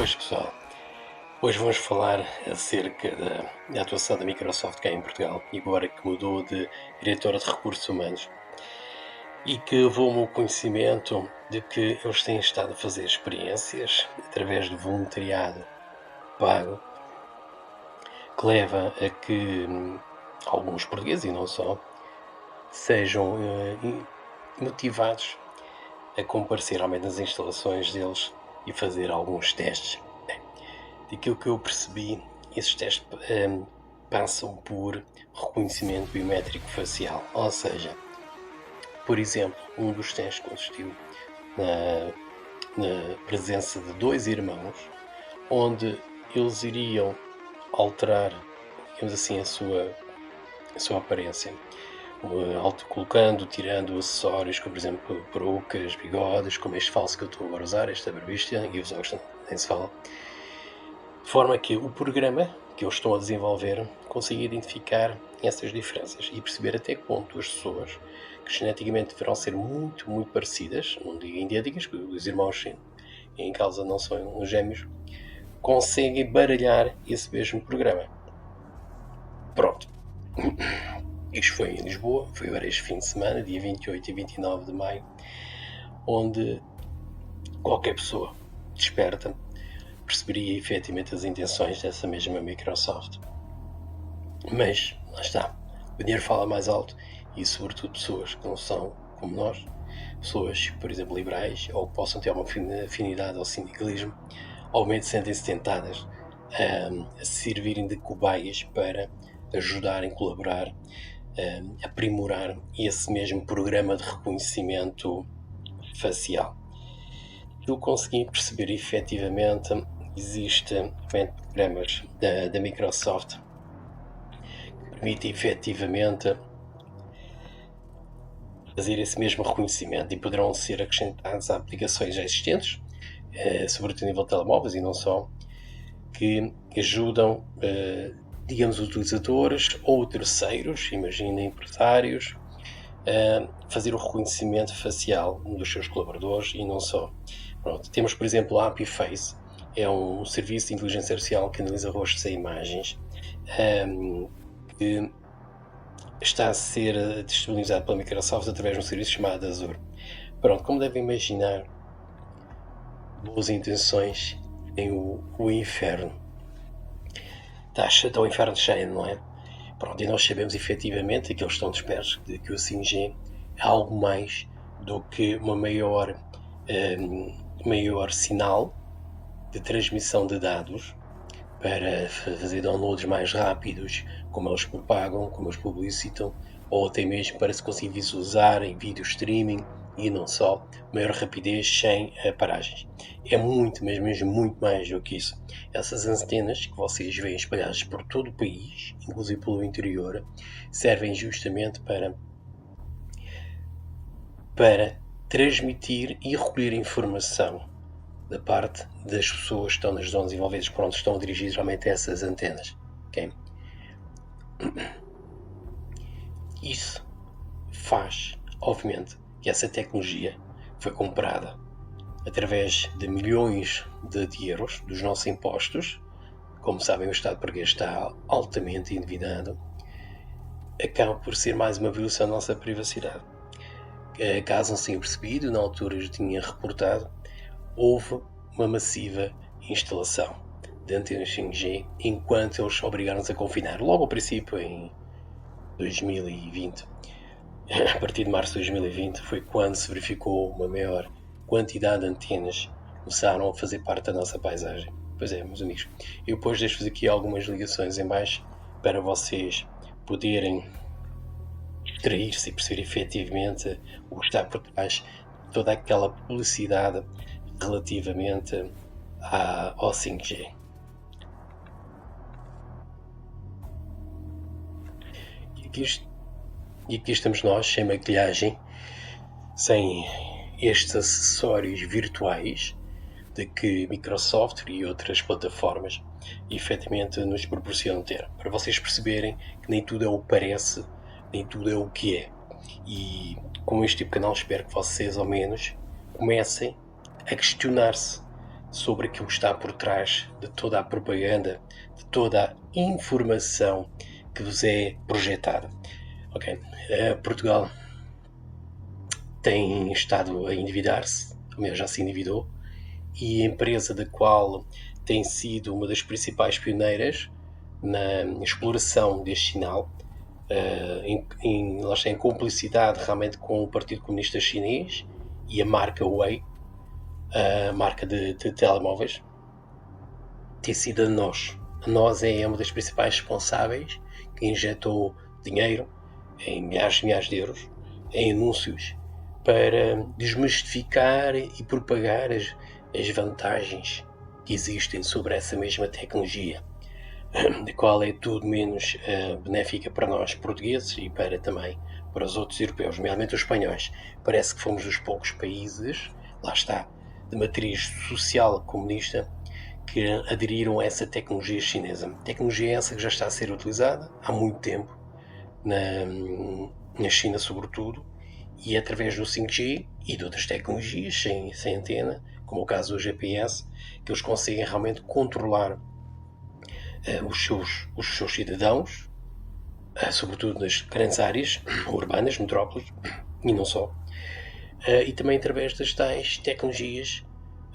Boas pessoal, hoje vamos falar acerca da atuação da Microsoft cá em Portugal e agora que mudou de diretora de recursos humanos e que levou-me o conhecimento de que eles têm estado a fazer experiências através de voluntariado pago que leva a que alguns portugueses e não só sejam motivados a comparecer ao menos nas instalações deles e fazer alguns testes. Daquilo que eu percebi, esses testes passam por reconhecimento biométrico facial, ou seja, por exemplo, um dos testes consistiu na presença de dois irmãos, onde eles iriam alterar, digamos assim, a sua aparência, colocando, tirando acessórios, como por exemplo perucas, bigodes, como este falso que eu estou agora a usar, esta barbista, e os olhos nem se fala. De forma que o programa que eles estão a desenvolver consiga identificar essas diferenças e perceber até que ponto as pessoas que geneticamente deverão ser muito, muito parecidas, não digo idênticas, que os irmãos em causa não são gêmeos, conseguem baralhar esse mesmo programa. Pronto. Isto foi em Lisboa, foi agora este fim de semana, dia 28 e 29 de maio, onde qualquer pessoa desperta perceberia efetivamente as intenções dessa mesma Microsoft. Mas, lá está, o dinheiro fala mais alto e sobretudo pessoas que não são como nós, pessoas, por exemplo, liberais, ou que possam ter uma afinidade ao sindicalismo, obviamente sentem-se tentadas a servirem de cobaias para ajudarem, colaborar, aprimorar esse mesmo programa de reconhecimento facial. Eu consegui perceber efetivamente existem programas da Microsoft que permitem efetivamente fazer esse mesmo reconhecimento e poderão ser acrescentados a aplicações já existentes, sobretudo a nível de telemóveis e não só, que ajudam, digamos, utilizadores ou terceiros, imaginem empresários, a fazer o reconhecimento facial dos seus colaboradores e não só. Pronto, temos, por exemplo, a AppyFace, é um serviço de inteligência artificial que analisa rostos e imagens, que está a ser disponibilizado pela Microsoft através de um serviço chamado Azure. Pronto, como devem imaginar, boas intenções têm o inferno. Está o inferno cheio, não é? Pronto, e nós sabemos efetivamente que eles estão despertos de que o 5G é algo mais do que uma maior sinal de transmissão de dados para fazer downloads mais rápidos, como eles propagam, como eles publicitam, ou até mesmo para se conseguir visualizar em vídeo streaming e não só, maior rapidez sem paragens. É muito, mas mesmo muito mais do que isso. Essas antenas que vocês veem espalhadas por todo o país, inclusive pelo interior, servem justamente para transmitir e recolher informação da parte das pessoas que estão nas zonas envolvidas, por onde estão dirigidas realmente essas antenas. Okay? Isso faz, obviamente, que essa tecnologia foi comprada através de milhões de euros dos nossos impostos. Como sabem, o Estado português está altamente endividado. Acaba por ser mais uma violação da nossa privacidade. Caso não tenha percebido, na altura eu tinha reportado, houve uma massiva instalação de antenas 5G enquanto eles obrigaram-nos a confinar. Logo ao princípio, em 2020, a partir de março de 2020, foi quando se verificou uma maior quantidade de antenas que começaram a fazer parte da nossa paisagem. Pois é, meus amigos, eu depois deixo-vos aqui algumas ligações em baixo para vocês poderem extrair-se e perceber efetivamente o que está por trás de toda aquela publicidade relativamente ao 5G. E aqui estamos nós, sem maquilhagem, sem estes acessórios virtuais de que Microsoft e outras plataformas efetivamente nos proporcionam ter, para vocês perceberem que nem tudo é o que parece, nem tudo é o que é. E com este tipo de canal espero que vocês ao menos comecem a questionar-se sobre aquilo que está por trás de toda a propaganda, de toda a informação que vos é projetada. Ok, Portugal tem estado a endividar-se, ou melhor, já se endividou, e a empresa da qual tem sido uma das principais pioneiras na exploração deste sinal, em cumplicidade realmente com o Partido Comunista Chinês e a marca Huawei, a marca de telemóveis, tem sido a nós. A nós é uma das principais responsáveis que injetou dinheiro em milhares e milhares de euros em anúncios para desmistificar e propagar as vantagens que existem sobre essa mesma tecnologia, da qual é tudo menos benéfica para nós portugueses e também para os outros europeus, nomeadamente os espanhóis. Parece que fomos dos poucos países, lá está, de matriz social comunista, que aderiram a essa tecnologia chinesa. Tecnologia essa que já está a ser utilizada há muito tempo, na China sobretudo, e através do 5G e de outras tecnologias sem antena, como o caso do GPS, que eles conseguem realmente controlar os seus cidadãos, sobretudo nas grandes áreas urbanas, metrópoles, e não só, e também através das tais tecnologias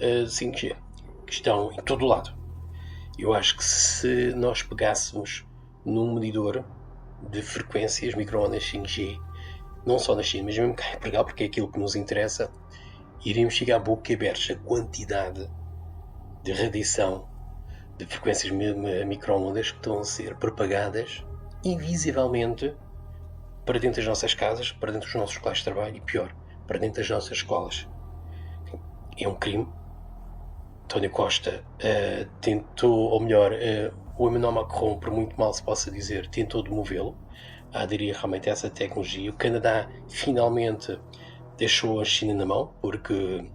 5G, que estão em todo o lado. Eu acho que se nós pegássemos num medidor de frequências micro-ondas 5G, não só na China, mas mesmo cá em Portugal, porque é aquilo que nos interessa, iríamos chegar a boca aberta a quantidade de radiação de frequências micro-ondas que estão a ser propagadas invisivelmente para dentro das nossas casas, para dentro dos nossos locais de trabalho e, pior, para dentro das nossas escolas. É um crime. António Costa tentou, ou melhor, o Emmanuel Macron, por muito mal se possa dizer, tentou demovê-lo a aderir realmente a essa tecnologia. O Canadá finalmente deixou a China na mão, porque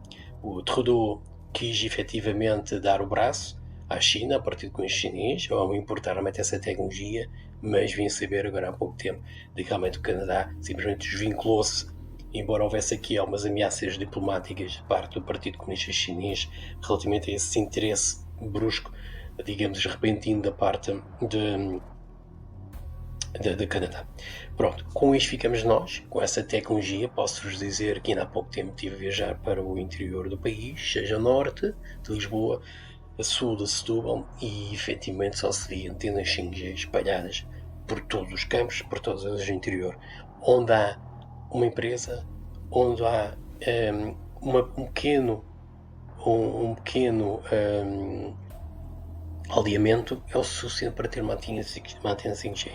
o Trudeau quis efetivamente dar o braço à China, a partir com os chineses, ao importar realmente essa tecnologia, mas vim saber agora há pouco tempo de que realmente o Canadá simplesmente desvinculou-se, embora houvesse aqui algumas ameaças diplomáticas de parte do Partido Comunista Chinês relativamente a esse interesse brusco, digamos, repentino da parte de Canadá. Pronto, com isto ficamos nós, com essa tecnologia. Posso-vos dizer que ainda há pouco tempo estive a viajar para o interior do país, seja norte de Lisboa, a sul de Setúbal, e efetivamente só se via antenas 5G espalhadas por todos os campos, por todas as interior, onde há uma empresa, onde há um pequeno alinhamento, é o suficiente para ter uma antena 5G.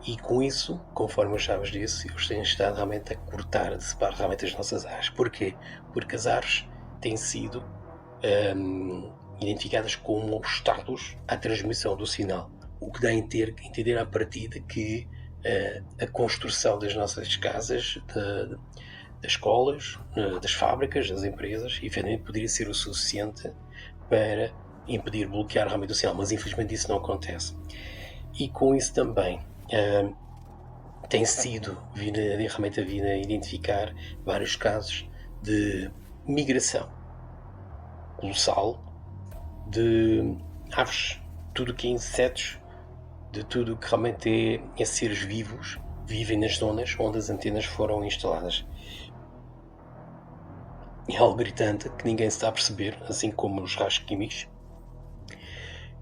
E com isso, conforme eu já vos disse, eles têm estado realmente a cortar, a separar realmente as nossas áreas. Porquê? Porque as áreas têm sido identificadas como obstáculos à transmissão do sinal, o que dá a entender à partida que a construção das nossas casas, das escolas, das fábricas, das empresas, efetivamente poderia ser o suficiente para impedir, bloquear realmente o sinal, mas infelizmente isso não acontece. E com isso também tem sido realmente a vir a identificar vários casos de migração colossal de aves, tudo que é insetos, de tudo que realmente é seres vivos, vivem nas zonas onde as antenas foram instaladas. É algo gritante que ninguém se está a perceber, assim como os raios químicos,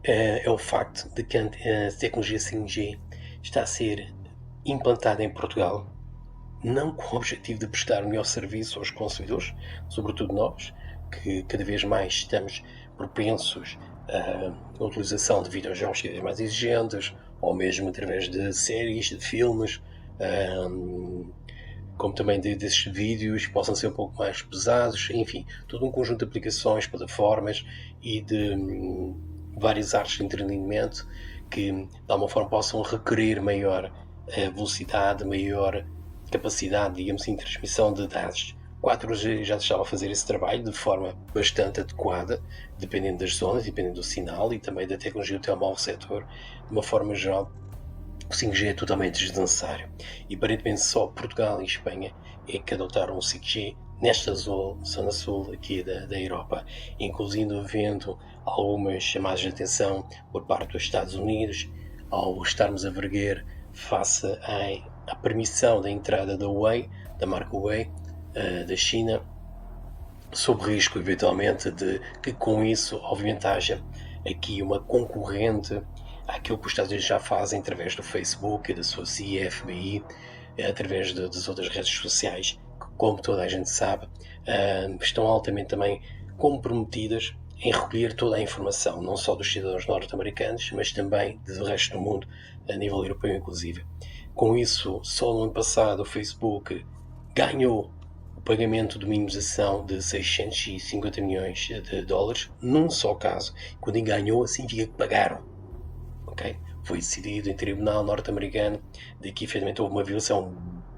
é o facto de que a tecnologia 5G está a ser implantada em Portugal, não com o objetivo de prestar o melhor serviço aos consumidores, sobretudo nós, que cada vez mais estamos propensos à utilização de videojogos mais exigentes, ou mesmo através de séries, de filmes, como também desses vídeos que possam ser um pouco mais pesados, enfim, todo um conjunto de aplicações, plataformas e de várias artes de entretenimento que de alguma forma possam requerer maior velocidade, maior capacidade, digamos assim, de transmissão de dados. 4G já estava a fazer esse trabalho de forma bastante adequada, dependendo das zonas, dependendo do sinal e também da tecnologia do telemóvel receptor. De uma forma geral, o 5G é totalmente desnecessário. E aparentemente só Portugal e Espanha é que adotaram o 5G nesta zona sul aqui da Europa, inclusive havendo algumas chamadas de atenção por parte dos Estados Unidos, ao estarmos a verguer face à permissão da entrada da Huawei, da marca Huawei, da China, sob risco, eventualmente, de que com isso, obviamente, haja aqui uma concorrente àquilo que os Estados Unidos já fazem através do Facebook, da sua CIA, FBI, através das outras redes sociais, que, como toda a gente sabe, estão altamente também comprometidas em recolher toda a informação, não só dos cidadãos norte-americanos, mas também do resto do mundo, a nível europeu inclusive. Com isso, só no ano passado o Facebook ganhou o pagamento de minimização de 650 milhões de dólares num só caso. Quando ganhou, significa que pagaram. Okay? Foi decidido em tribunal norte-americano de que efetivamente houve uma violação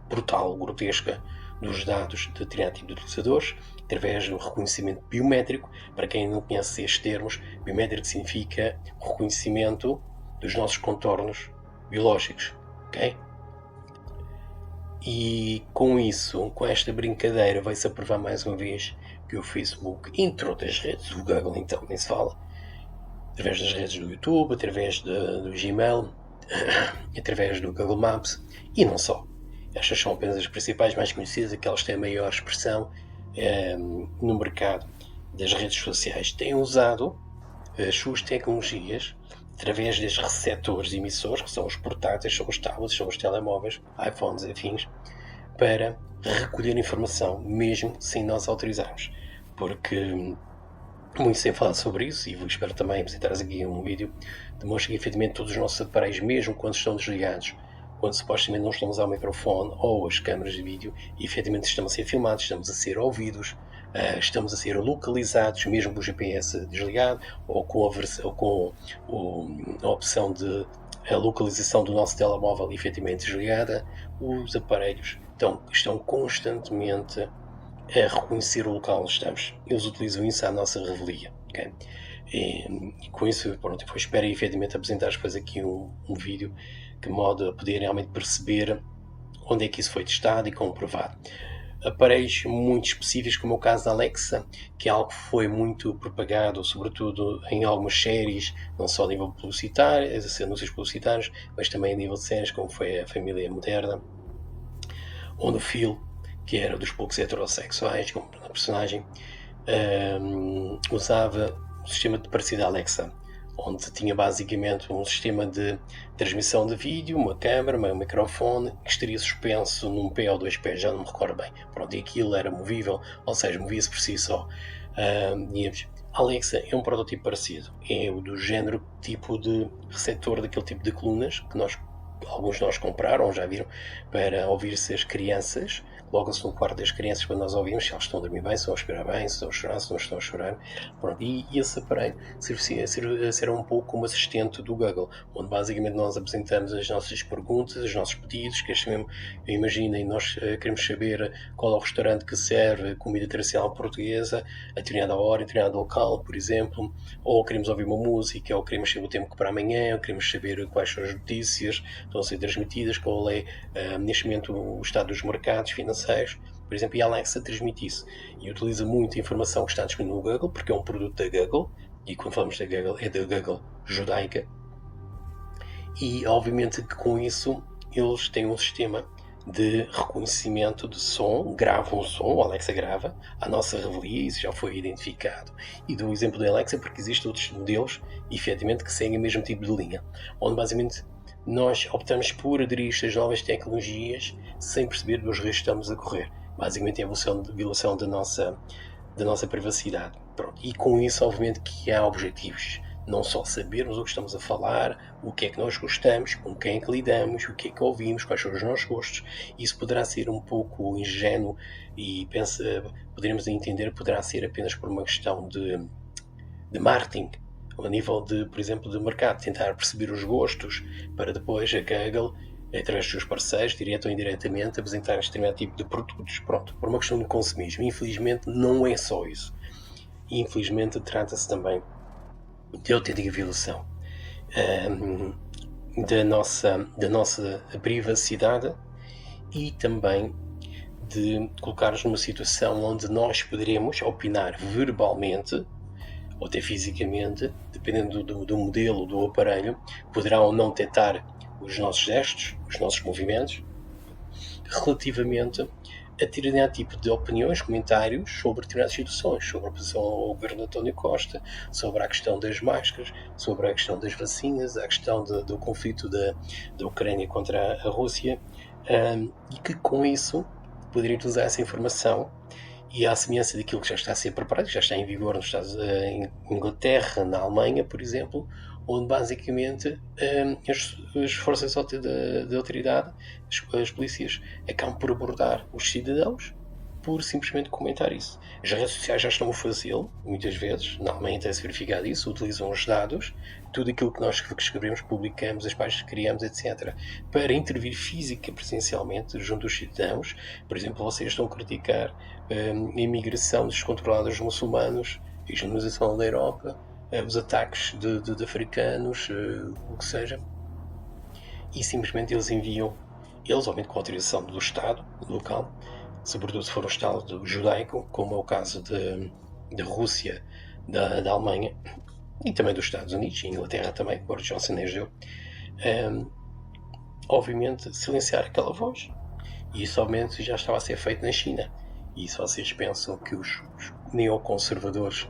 brutal, grotesca, dos dados de determinado tipo de utilizadores, através do reconhecimento biométrico. Para quem não conhece estes termos, biométrico significa o reconhecimento dos nossos contornos biológicos. Okay? E com isso, com esta brincadeira, vai-se aprovar mais uma vez que o Facebook, entre outras redes, o Google então nem se fala, através das redes do YouTube, através do Gmail, através do Google Maps, e não só. Estas são apenas as principais, mais conhecidas, aquelas que têm a maior expressão no mercado das redes sociais. Têm usado as suas tecnologias através destes receptores e emissores, que são os portáteis, são os tablets, são os telemóveis, iPhones e afins, para recolher informação, mesmo sem nós autorizarmos. Porque, muito sem falar sobre isso, e espero também apresentar aqui um vídeo, demonstra que efetivamente todos os nossos aparelhos, mesmo quando estão desligados, quando supostamente não estamos a usar o microfone ou as câmaras de vídeo, e efetivamente estamos a ser filmados, estamos a ser ouvidos, estamos a ser localizados, mesmo com o GPS desligado, ou com a opção de a localização do nosso telemóvel efetivamente desligada. Os aparelhos estão constantemente a reconhecer o local onde estamos. Eles utilizam isso à nossa revelia. Okay? E com isso, pronto, eu espero efetivamente apresentar depois aqui um vídeo de modo a poder realmente perceber onde é que isso foi testado e comprovado. Aparelhos muito específicos, como é o caso da Alexa, que é algo que foi muito propagado, sobretudo em algumas séries, não só a nível publicitário, anúncios publicitários, mas também a nível de séries, como foi a Família Moderna, onde o Phil, que era dos poucos heterossexuais, como a personagem, usava um sistema parecido à Alexa, onde tinha basicamente um sistema de transmissão de vídeo, uma câmera, um microfone, que estaria suspenso num pé ou dois pés, já não me recordo bem. Pronto, e aquilo era movível, ou seja, movia-se por si só. A Alexa é um protótipo parecido, é o do género tipo de receptor daquele tipo de colunas que alguns de nós compraram, já viram, para ouvir-se as crianças. Colocam-se no quarto das crianças quando nós ouvimos se elas estão a dormir bem, se estão a respirar bem, se estão a chorar, se não estão a chorar. Pronto, e esse aparelho será um pouco como assistente do Google, onde basicamente nós apresentamos as nossas perguntas, os nossos pedidos, que mesmo, imaginem, nós queremos saber qual é o restaurante que serve comida tradicional portuguesa a determinada hora, em determinado local, por exemplo, ou queremos ouvir uma música, ou queremos saber o tempo para amanhã, ou queremos saber quais são as notícias que estão a ser transmitidas, qual é neste momento o estado dos mercados financeiros, por exemplo, e a Alexa transmite isso e utiliza muito a informação que está disponível no Google, porque é um produto da Google, e quando falamos da Google é da Google judaica, e obviamente que com isso eles têm um sistema de reconhecimento de som, gravam o som, a Alexa grava a nossa revelia, isso já foi identificado. E dou o exemplo da Alexa porque existem outros modelos, efetivamente, que seguem o mesmo tipo de linha, onde basicamente nós optamos por aderir a estas novas tecnologias sem perceber os riscos que estamos a correr. Basicamente é a violação da nossa privacidade. Pronto. E com isso, obviamente, que há objetivos. Não só sabermos o que estamos a falar, o que é que nós gostamos, com quem é que lidamos, o que é que ouvimos, quais são os nossos gostos. Isso poderá ser um pouco ingênuo e poderemos entender que poderá ser apenas por uma questão de marketing, a nível de, por exemplo, de mercado, tentar perceber os gostos para depois a Google, através dos seus parceiros, direto ou indiretamente, apresentar este determinado tipo de produtos. Pronto, por uma questão de consumismo. Infelizmente, não é só isso. Infelizmente, trata-se também de autêntica violação da nossa privacidade e também de colocar-nos numa situação onde nós poderemos opinar verbalmente ou até fisicamente, dependendo do modelo, do aparelho, poderá ou não detectar os nossos gestos, os nossos movimentos, relativamente a determinado tipo de opiniões, comentários sobre determinadas situações, sobre a posição ao governo de António Costa, sobre a questão das máscaras, sobre a questão das vacinas, a questão do conflito da Ucrânia contra a Rússia, e que com isso poderia utilizar essa informação e à semelhança daquilo que já está a ser preparado, que já está em vigor nos Estados, em Inglaterra, na Alemanha, por exemplo, onde basicamente as forças de autoridade, as polícias, acabam por abordar os cidadãos por simplesmente comentar isso. As redes sociais já estão a fazê-lo, muitas vezes, na Alemanha tem-se verificado isso, utilizam os dados, tudo aquilo que nós escrevemos, publicamos, as páginas que criamos, etc., para intervir física, presencialmente, junto dos cidadãos. Por exemplo, vocês estão a criticar a imigração descontrolada dos muçulmanos, a islamização da Europa, os ataques de africanos, o que seja, e simplesmente eles enviam, eles, obviamente com a autorização do Estado local, sobretudo se for um Estado judaico, como é o caso da Rússia, da Alemanha e também dos Estados Unidos e Inglaterra também, que Boris Johnson elegeu, obviamente silenciar aquela voz. E isso obviamente já estava a ser feito na China. E se vocês pensam que os neoconservadores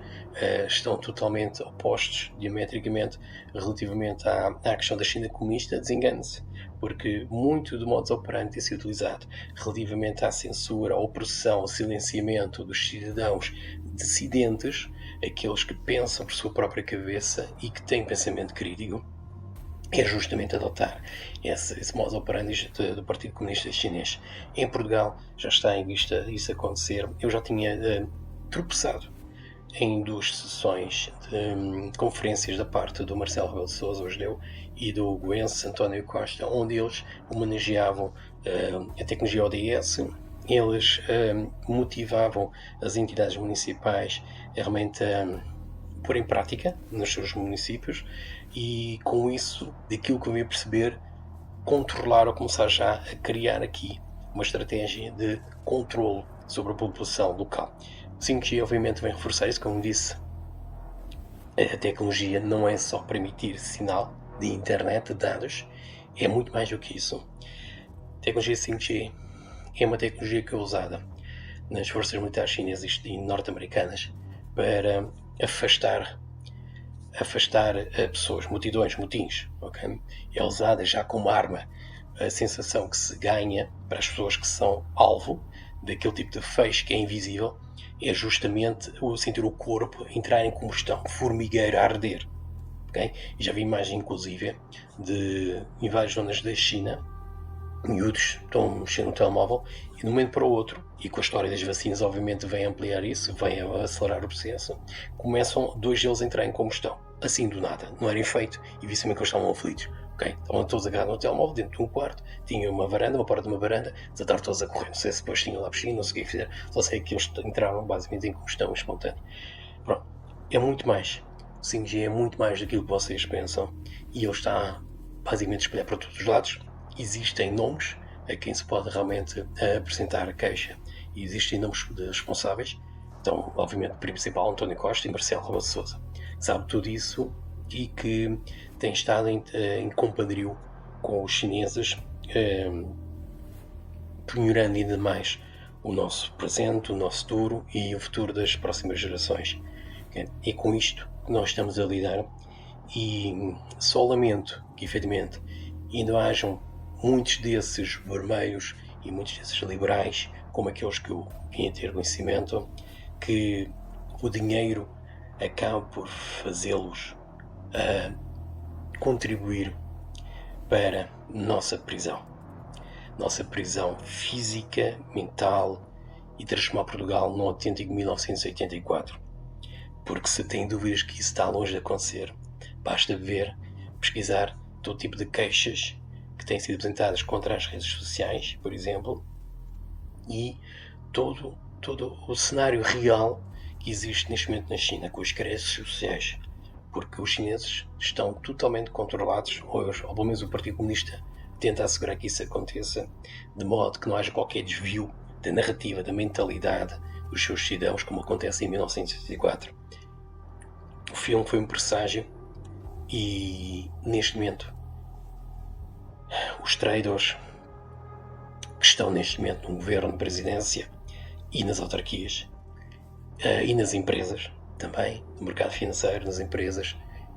estão totalmente opostos, diametricamente, relativamente à questão da China comunista, desengane-se. Porque muito do modus operandi tem sido utilizado relativamente à censura, à opressão, ao silenciamento dos cidadãos dissidentes, aqueles que pensam por sua própria cabeça e que têm pensamento crítico, é justamente adotar esse modus operandi do Partido Comunista Chinês. Em Portugal já está em vista isso acontecer. Eu já tinha tropeçado em 2 sessões de conferências da parte do Marcelo Rebelo de Sousa, hoje deu, e do Goense António Costa, onde eles homenageavam a tecnologia ODS, eles motivavam as entidades municipais a realmente pôr em prática nos seus municípios e com isso, daquilo que eu ia perceber, controlar ou começar já a criar aqui uma estratégia de controlo sobre a população local. O 5G obviamente vem reforçar isso, como disse, a tecnologia não é só permitir sinal de internet, de dados, é muito mais do que isso. A tecnologia 5G é uma tecnologia que é usada nas forças militares chinesas e norte-americanas para afastar pessoas, multidões, motins, okay? É usada já como arma. A sensação que se ganha para as pessoas que são alvo daquele tipo de feixe que é invisível é justamente o sentir o corpo entrar em combustão, formigueiro a arder. Okay? E já vi imagem, inclusive, em várias zonas da China, miúdos estão a mexer no telemóvel e de um momento para o outro, e com a história das vacinas obviamente vem ampliar isso, vem acelerar o processo, começam 2 deles a entrar em combustão, assim do nada, não era efeito, e vi também que eles estavam aflitos. Okay? Estavam todos agarrados no telemóvel, dentro de um quarto, tinha uma porta de uma varanda, desataram todos a correr, não sei se depois tinham lá piscina, não sei o que fizeram, só sei que eles entraram basicamente em combustão espontânea. Pronto, é muito mais, o 5G é muito mais daquilo que vocês pensam, e ele está basicamente a espalhar para todos os lados. Existem nomes a quem se pode realmente apresentar a queixa e existem nomes de responsáveis. Então, obviamente, o principal António Costa e Marcelo Rebelo de Sousa, sabe tudo isso e que tem estado em compadrio com os chineses, penhorando ainda mais o nosso presente, o nosso futuro e o futuro das próximas gerações. É com isto que nós estamos a lidar e só lamento que, efetivamente, ainda hajam muitos desses vermelhos e muitos desses liberais, como aqueles que eu vim a ter conhecimento, que o dinheiro acaba por fazê-los contribuir para nossa prisão física, mental e transformar Portugal num autêntico 1984. Porque se tem dúvidas que isso está longe de acontecer, basta pesquisar todo tipo de queixas que têm sido apresentadas contra as redes sociais, por exemplo, e todo o cenário real que existe neste momento na China com as redes sociais, porque os chineses estão totalmente controlados, ou pelo menos o Partido Comunista tenta assegurar que isso aconteça, de modo que não haja qualquer desvio da narrativa, da mentalidade dos seus cidadãos, como acontece em 1984. O filme foi um presságio e, neste momento, os traidores que estão neste momento no governo, na presidência e nas autarquias e nas empresas também, no mercado financeiro, nas empresas,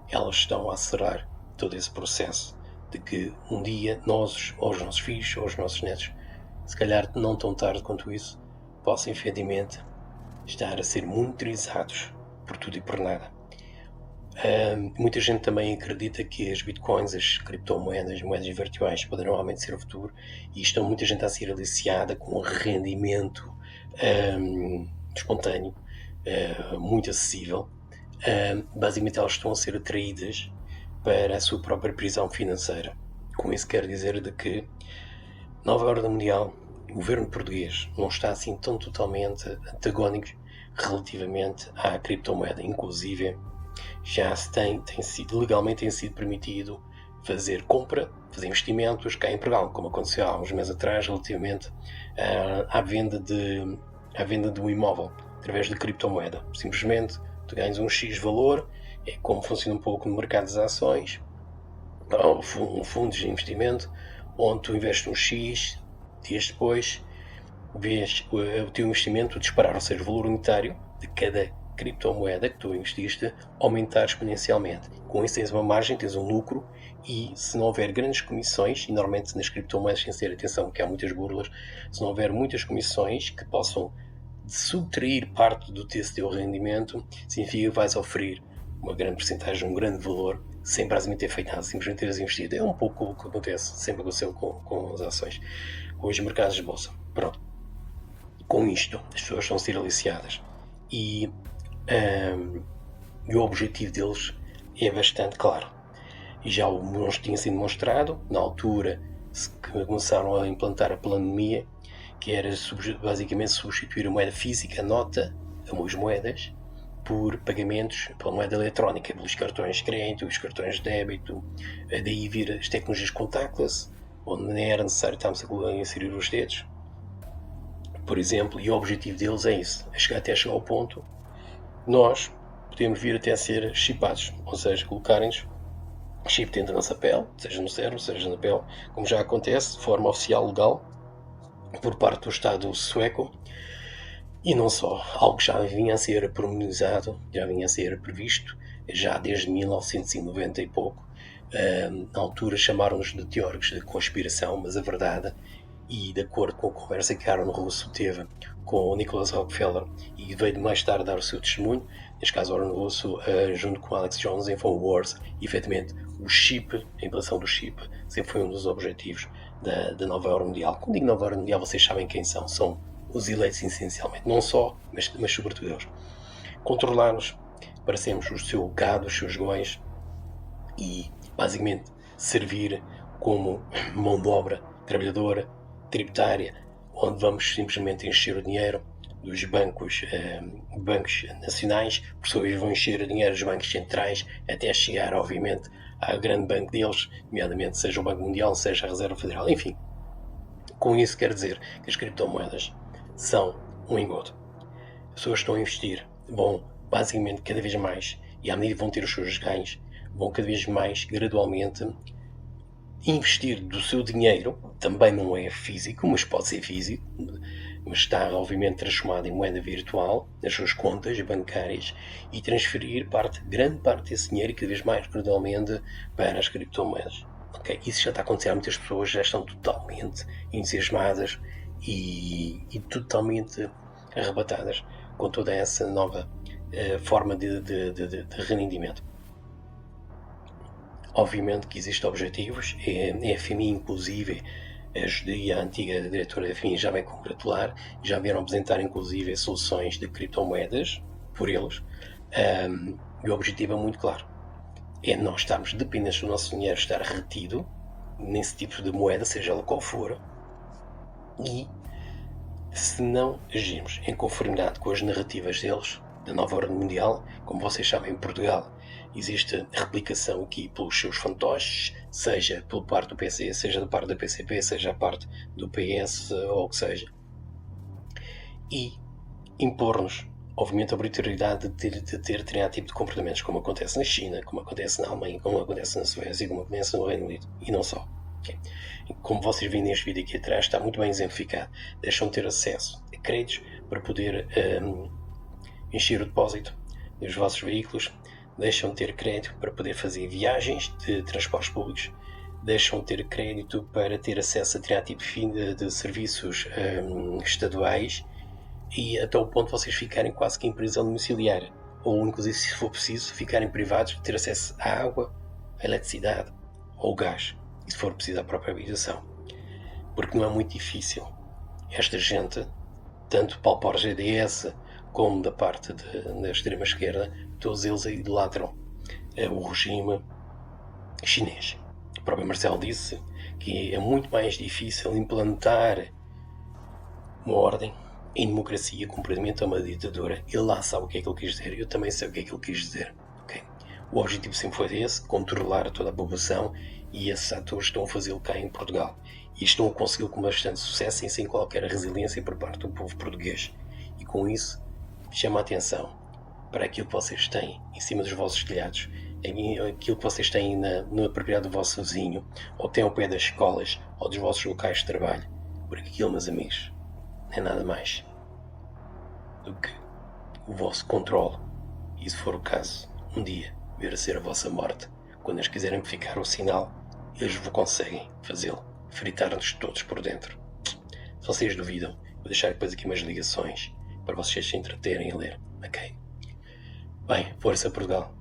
elas estão a acelerar todo esse processo de que um dia nós, ou os nossos filhos, ou os nossos netos, se calhar não tão tarde quanto isso, possam efetivamente estar a ser monitorizados por tudo e por nada. Muita gente também acredita que as bitcoins, as criptomoedas, moedas virtuais poderão realmente ser o futuro e estão muita gente a ser aliciada com um rendimento espontâneo, muito acessível. Basicamente elas estão a ser atraídas para a sua própria prisão financeira. Com isso quero dizer de que, nova ordem mundial, o governo português não está assim tão totalmente antagónico relativamente à criptomoeda. Inclusive, já legalmente tem sido permitido fazer compra, fazer investimentos cá em Portugal, como aconteceu há uns meses atrás, relativamente à venda de um imóvel, através de criptomoeda. Simplesmente, tu ganhas um X valor, é como funciona um pouco no mercado das ações, um fundo de investimento, onde tu investes um X, dias depois, vês o teu investimento disparar, ou seja, o valor unitário de cada criptomoeda que tu investiste aumentar exponencialmente. Com isso tens uma margem, tens um lucro e se não houver grandes comissões, e normalmente nas criptomoedas, sem ter atenção que há muitas burlas, se não houver muitas comissões que possam subtrair parte do teu rendimento, significa que vais oferir uma grande porcentagem, um grande valor, sem basicamente ter feito nada, simplesmente teres investido. É um pouco o que acontece, sempre aconteceu com as ações, com os mercados de bolsa. Pronto. Com isto, as pessoas estão a ser aliciadas e o objetivo deles é bastante claro. E já tinha sido demonstrado na altura que começaram a implantar a pandemia, que era basicamente substituir a moeda física, a nota, as moedas, por pagamentos pela moeda eletrónica, pelos cartões de crédito, os cartões de débito, daí vir as tecnologias contactless, onde não era necessário estarmos a inserir os dedos, por exemplo, e o objetivo deles é isso, até chegar ao ponto nós podemos vir até a ser chipados, ou seja, colocarem-nos chip dentro da nossa pele, seja no cérebro, seja na pele, como já acontece de forma oficial, legal, por parte do Estado sueco, e não só, algo que já vinha a ser pormenorizado, já vinha a ser previsto, já desde 1990 e pouco. Na altura chamaram-nos de teóricos de conspiração, mas a verdade, e de acordo com a conversa que Aaron Russo teve com o Nicholas Rockefeller e veio mais tarde dar o seu testemunho, neste caso Aaron Russo junto com Alex Jones em InfoWars, e efetivamente o chip, a implantação do chip, sempre foi um dos objetivos da nova ordem mundial. Quando digo nova ordem mundial, vocês sabem quem são os eleitos essencialmente, não só, mas sobretudo eles. Controlar-nos para sermos o seu gado, os seus gões e basicamente servir como mão de obra trabalhadora, tributária, onde vamos simplesmente encher o dinheiro dos bancos nacionais, por sua vez vão encher o dinheiro dos bancos centrais, até chegar, obviamente, ao grande banco deles, nomeadamente seja o Banco Mundial, seja a Reserva Federal, enfim. Com isso quer dizer que as criptomoedas são um engodo. As pessoas estão a investir, vão basicamente cada vez mais, e à medida que vão ter os seus ganhos, vão cada vez mais, gradualmente, investir do seu dinheiro, também não é físico, mas pode ser físico, mas está obviamente transformado em moeda virtual nas suas contas bancárias e transferir grande parte desse dinheiro cada vez mais gradualmente para as criptomoedas. Okay? Isso já está a acontecer, muitas pessoas já estão totalmente entusiasmadas e totalmente arrebatadas com toda essa nova forma de rendimento. Obviamente que existem objetivos, a FMI inclusive a antiga diretora da FMI já vem congratular, já vieram apresentar inclusive soluções de criptomoedas por eles, e o objetivo é muito claro, é nós estarmos dependentes do nosso dinheiro estar retido nesse tipo de moeda, seja ela qual for, e se não agirmos em conformidade com as narrativas deles, da nova ordem mundial, como vocês sabem, em Portugal existe replicação aqui pelos seus fantoches, seja pela parte do PC, seja da parte da PCP, seja a parte do PS ou o que seja. e impor-nos, obviamente, a obrigatoriedade de ter determinado tipo de comportamentos, como acontece na China, como acontece na Alemanha, como acontece na Suécia, como acontece no Reino Unido, e não só. Okay? E como vocês veem neste vídeo aqui atrás, está muito bem exemplificado. Deixam de ter acesso a créditos para poder encher o depósito dos vossos veículos, deixam de ter crédito para poder fazer viagens de transportes públicos, deixam de ter crédito para ter acesso a determinado tipo de serviços estaduais, e até o ponto de vocês ficarem quase que em prisão domiciliária, ou inclusive, se for preciso, ficarem privados de ter acesso à água, à eletricidade ou gás, e se for preciso à própria habitação. Porque não é muito difícil esta gente, tanto para o GDS como da parte da extrema esquerda, todos eles idolatram o regime chinês. O próprio Marcelo disse que é muito mais difícil implantar uma ordem em democracia completamente a uma ditadura. Ele lá sabe o que é que ele quis dizer, eu também sei o que é que ele quis dizer. Okay? O objetivo sempre foi esse, controlar toda a população, e esses atores estão a fazê-lo cá em Portugal. E estão a consegui-lo com bastante sucesso e sem qualquer resiliência por parte do povo português. E com isso, chama a atenção para aquilo que vocês têm em cima dos vossos telhados, aquilo que vocês têm na propriedade do vosso vizinho, ou têm ao pé das escolas ou dos vossos locais de trabalho. Porque aquilo, meus amigos, não é nada mais do que o vosso controle. E se for o caso, um dia vir a ser a vossa morte, quando eles quiserem ficar o sinal, eles conseguem fazê-lo, fritar-nos todos por dentro. Se vocês duvidam, vou deixar depois aqui umas ligações para vocês se entreterem a ler, ok? Bem, força Portugal!